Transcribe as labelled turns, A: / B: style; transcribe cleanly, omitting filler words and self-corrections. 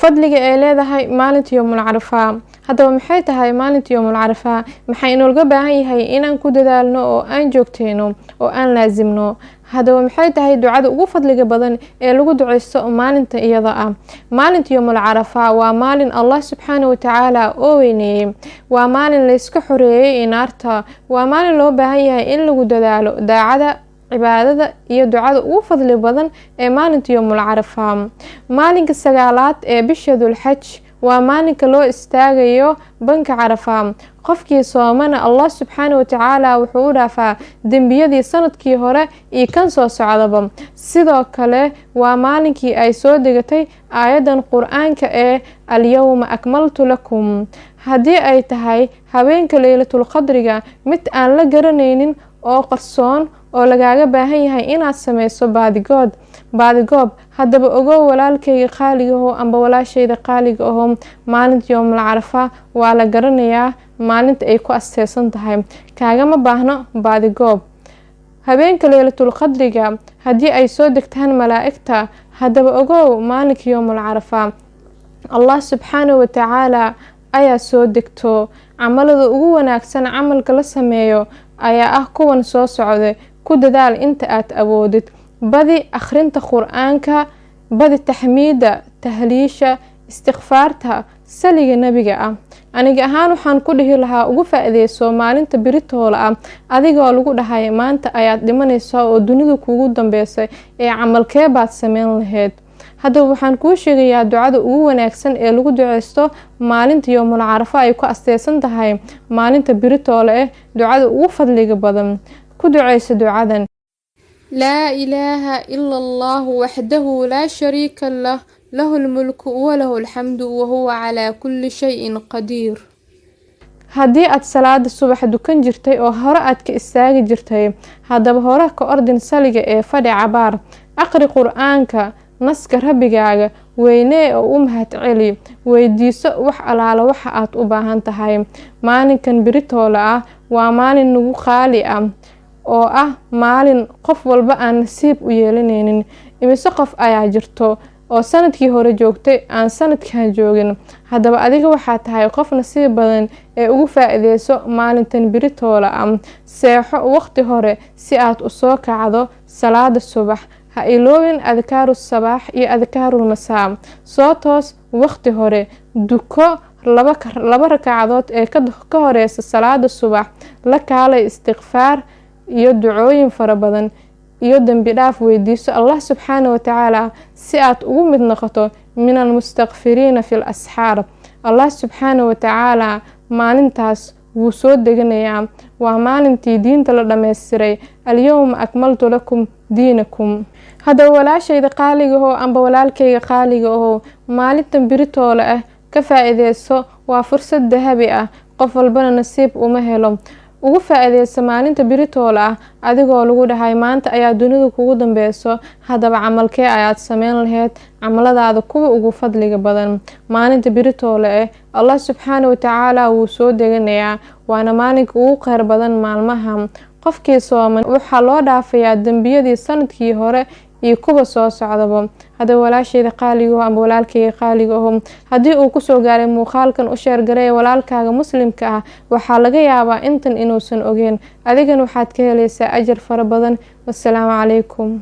A: fadliga ay leedahay maalinta yawmul carafaa. haddaba maxay tahay maalinta yawmul carafaa? maxay inooga baahan yahay inaan ku dadaalno oo aan joogteyno oo aan laasimno? haddaba maxay tahay ducada ugu fadliga badan ee lagu duceysto maalinta iyada ah? maalinta yawmul carafaa waa maalin Allah subxaanahu wa tacaala oo weyneeyey, waa maalin la iska xoreeyey naarta, waa maalin loo baahan yahay in lagu dadaalo daacada cibaadada iyo ducada ugu fadli badan ee maalinta yawmul carafaa. maalinka 9aad ee bisha Dhul-Xaj waa maalinka loo istaagayo banka Carafaa. qofkii soomana Allah subxaanahu wa tacaala wuxuu u dhaafaa dembiyadii sanadkii hore iyo kan soo socdaba. sidoo kale waa maalinkii ay soo degatay aayadan qur-aanka ee al-yawma akmaltu lakum. haddii ay tahay habeenka laylatul qadriga mid aan la garanaynin oo qarsoon oo lagaaga baahan yahay inaad sameyso baadigoob. haddaba ogow walaalkayga qaaliga ahoo amba walaashayda qaaliga ahoo, maalinta yawmul carafaa waa la garanayaa maalinta ay ku asteysan tahay, kaagama baahno baadigoob. habeenka laylatul qadriga haddii ay soo degtaan malaa'igta, haddaba ogow maalinka yawmul carafaa Allah subxaanahu wa tacaala ayaa soo degto. camalada ugu wanaagsan camalka la sameeyo ayaa ah kuwan soo socda. ku dadaal inta aad awoodid, badi akhrinta qur-aanka, badi taxmiida, tahliisha, istighfaarta, saliga nabiga ah. aniga ahaan waxaan ku dhihi lahaa ugu faa'iideyso maalinta biritoola ah adigoo lagu dhahay maanta ayaad dhimanaysaa oo dunida kuugu dambeysay ee camalkee baad sameyn lahayd. haddaba waxaan kuu sheegayaa ducada ugu wanaagsan ee lagu duceysto maalinta yawmul carafaa ay ku asteysan tahay maalinta biritoola ah, ducada ugu fadliga badan. ku duceyso ducadan: laa ilaaha ila allahu waxdahu laa shariika lah, lahu lmulku walahu alxamdu wahuwa calaa kulli shayin qadiir. haddii aad salaada subax dukan jirtay oo hore aad ka istaagi jirtay, haddaba hore ka ordin saliga ee fadhi cabaar, aqri qur-aanka, naska rabbigaaga, weynee oo u mahad celi, weydiiso wax alaala waxa aad u baahan tahay. maalinkan biritoola ah waa maalin nagu qaali ah oo ah maalin qof walba aan nasiib u yeelanaynin. imise qof ayaa jirto oo sanadkii hore joogtay aan sanadkan joogin. haddaba adiga waxaa tahay qof nasiib badan ee ugu faa'iideyso maalintan biritoola ah. seexo waqti hore si aad u soo kacdo salaada subax. ha iloowin adkaaru sabaax iyo adkaarul masaa. soo toos waqti hore, duko laba rakacadood ee ka horeysa salaada subax, la kaalay istighfaar iyo ducooyin fara badan iyo dambi dhaaf weydiiso Allah subxaanahu wa tacaala si aad ugu mid noqoto min almustakfiriina fi lasxaar. Allah subxaanahu wa tacaala maalintaas wuu soo deganayaa. waa maalintii diinta la dhammaystiray. alyawma akmaltu lakum diinakum. haddaba walaashayda qaaliga ahoo amba walaalkayga qaaliga ahoo, maalintan biritoola ah ka faa'iideyso. waa fursad dahabi ah, qof walbana nasiib uma helo. ugu faa'iideyso maalinta biritoola ah adigoo lagu dhahay maanta ayaa dunida kugu dambeyso. haddaba camalkee ayaad sameyn lahayd? camaladaada kuwa ugu fadliga badan. maalinta biritoola ah Allah subxaanahu wa tacaala wuu soo deganayaa, waana maalinka ugu kheyr badan maalmaha. qofkii sooman waxaa loo dhaafayaa dembiyadii sanadkii hore iyo kuwa soo socdaba. haddaba walaashayda qaaliga ahoo amba walaalkayga qaaliga ahoo, haddii uu kusoo gaaray muuqaalkan u sheergareey walaalkaaga muslimka ah. waxaa laga yaabaa intan inuusan ogeyn, adigan waxaad ka helaysaa ajar fara badan. wassalaamu calaykum.